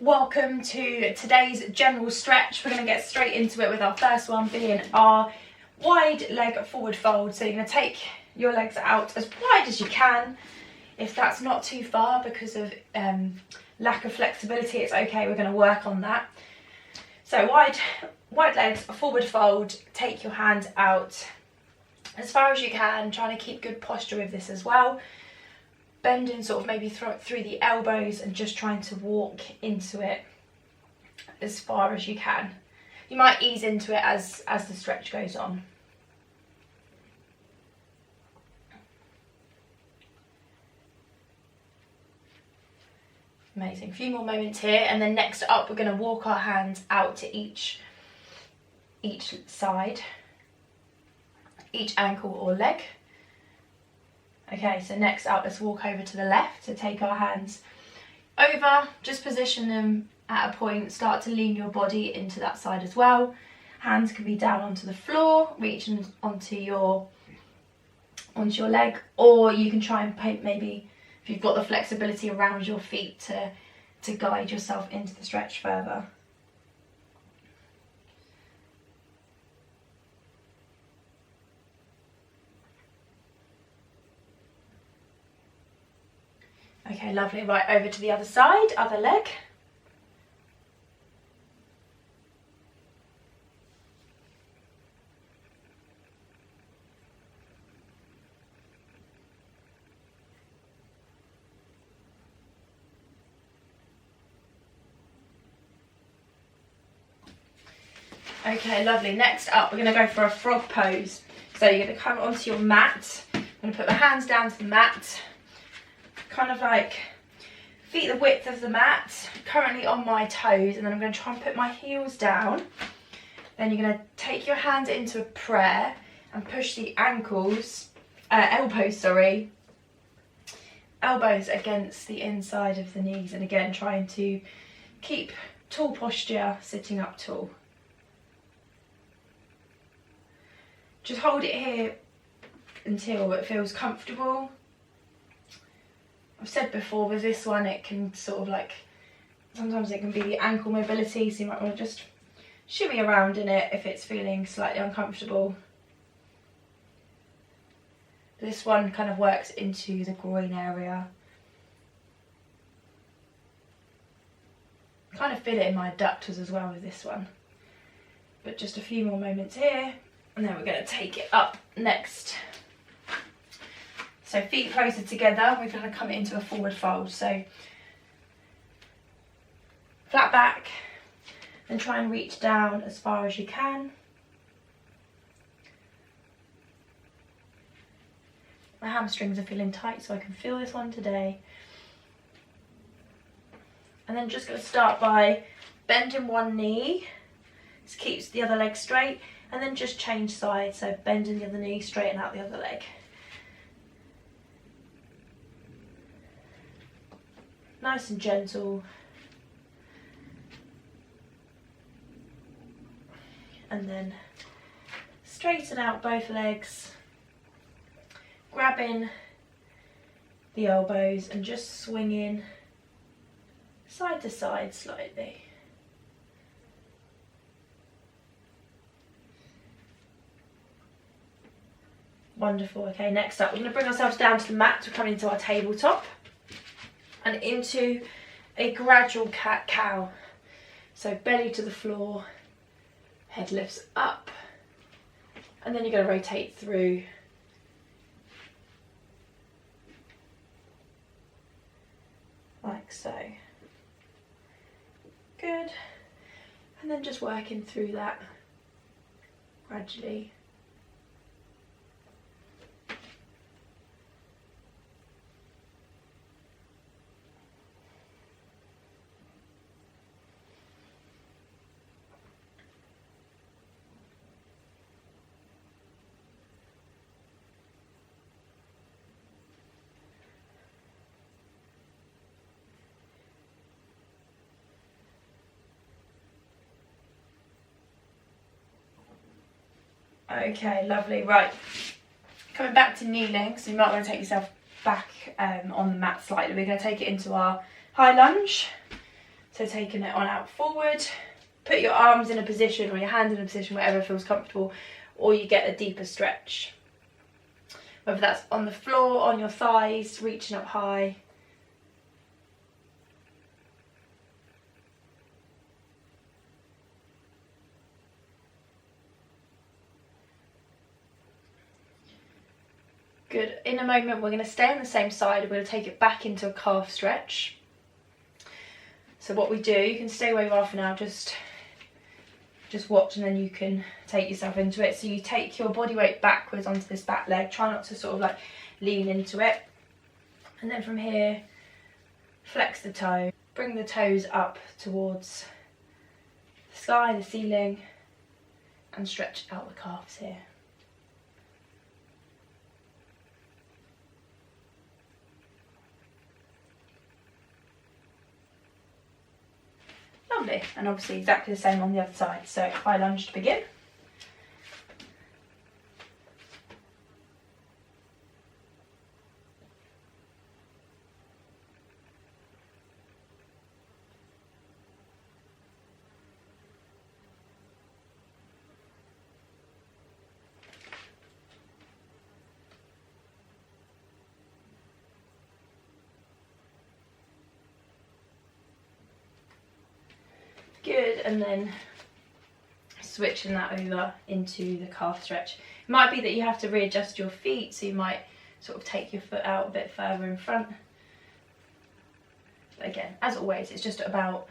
Welcome to today's general stretch. We're going to get straight into it with our first one being our wide leg forward fold. So you're going to take your legs out as wide as you can. If that's not too far because of lack of flexibility, it's okay, we're going to work on that. So wide legs, a forward fold, take your hand out as far as you can, trying to keep good posture with this as well. Bending sort of maybe through the elbows and just trying to walk into it as far as you can. You might ease into it as the stretch goes on. Amazing. A few more moments here, and then next up we're going to walk our hands out to each side, each ankle or leg. Okay, so next up, let's walk over to the left. So take our hands over, just position them at a point, start to lean your body into that side as well. Hands can be down onto the floor, reaching onto your leg, or you can try and paint maybe, if you've got the flexibility around your feet, to guide yourself into the stretch further. Okay, lovely. Right, over to the other side, other leg. Okay, lovely. Next up, we're going to go for a frog pose. So you're going to come onto your mat. I'm going to put my hands down to the mat. Kind of like feet the width of the mat, currently on my toes, and then I'm going to try and put my heels down. Then you're going to take your hands into a prayer and push the elbows against the inside of the knees, and again trying to keep tall posture, sitting up tall. Just hold it here until it feels comfortable. I've said before with this one, it can sort of like, sometimes it can be the ankle mobility, so you might want to just shimmy around in it if it's feeling slightly uncomfortable. This one kind of works into the groin area. Kind of feel it in my adductors as well with this one. But just a few more moments here, and then we're going to take it up next. So feet closer together, we're going to come into a forward fold. So flat back, and try and reach down as far as you can. My hamstrings are feeling tight, so I can feel this one today. And then just going to start by bending one knee. This keeps the other leg straight, and then just change sides. So bending the other knee, straighten out the other leg. Nice and gentle. And then straighten out both legs, grabbing the elbows and just swinging side to side slightly. Wonderful. Okay, next up, we're going to bring ourselves down to the mat. We're coming into our tabletop and into a gradual cat-cow. So belly to the floor, head lifts up, and then you're going to rotate through. Like so. Good. And then just working through that gradually. Okay, lovely. Right, coming back to kneeling, so you might want to take yourself back on the mat slightly. We're going to take it into our high lunge. So taking it on out forward, put your arms in a position or your hands in a position, whatever feels comfortable, or you get a deeper stretch. Whether that's on the floor, on your thighs, reaching up high. Good. In a moment, we're going to stay on the same side. We're going to take it back into a calf stretch. So what we do, you can stay where you are for now, just watch, and then you can take yourself into it. So you take your body weight backwards onto this back leg. Try not to sort of like lean into it. And then from here, flex the toe. Bring the toes up towards the sky, the ceiling, and stretch out the calves here. Lovely, and obviously exactly the same on the other side. So high lunge to begin. Good, and then switching that over into the calf stretch. It might be that you have to readjust your feet, so you might sort of take your foot out a bit further in front. But again, as always, it's just about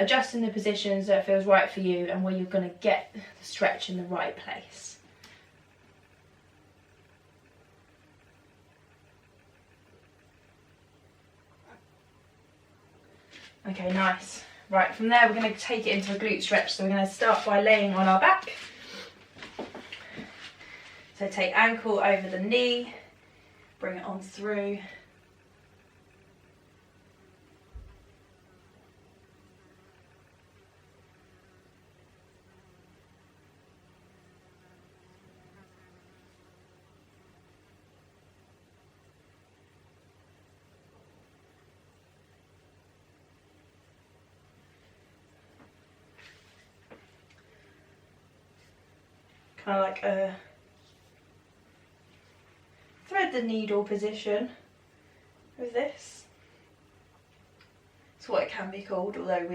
adjusting the position so it feels right for you and where you're going to get the stretch in the right place. Okay, nice. Right, from there we're going to take it into a glute stretch. So we're going to start by laying on our back. So take ankle over the knee, bring it on through. Kind of like a thread the needle position with this. It's what it can be called, although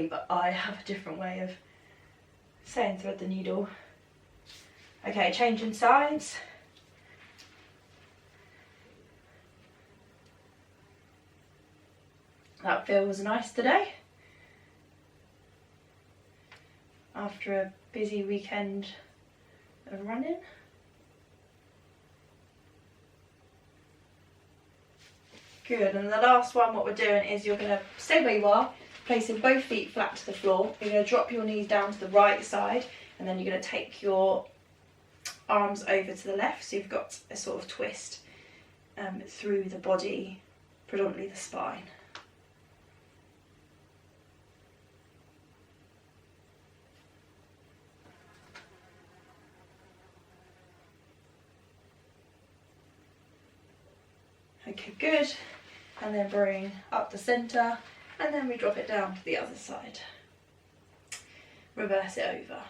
but I have a different way of saying thread the needle. Okay, changing sides. That feels nice today. After a busy weekend of running. Good, and the last one, what we're doing is you're going to stay where you are, placing both feet flat to the floor. You're going to drop your knees down to the right side, and then you're going to take your arms over to the left, so you've got a sort of twist through the body, predominantly the spine. Okay, good. And then bring up the centre, and then we drop it down to the other side. Reverse it over.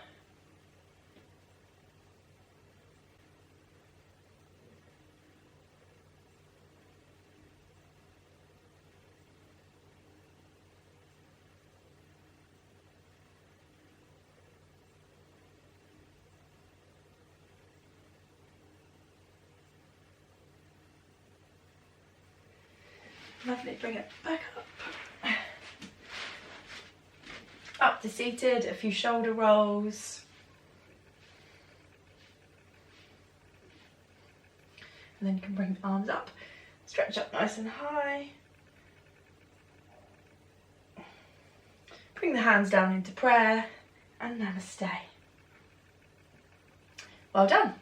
Lovely, bring it back up. Up to seated, a few shoulder rolls. And then you can bring the arms up, stretch up nice and high. Bring the hands down into prayer, and namaste. Well done.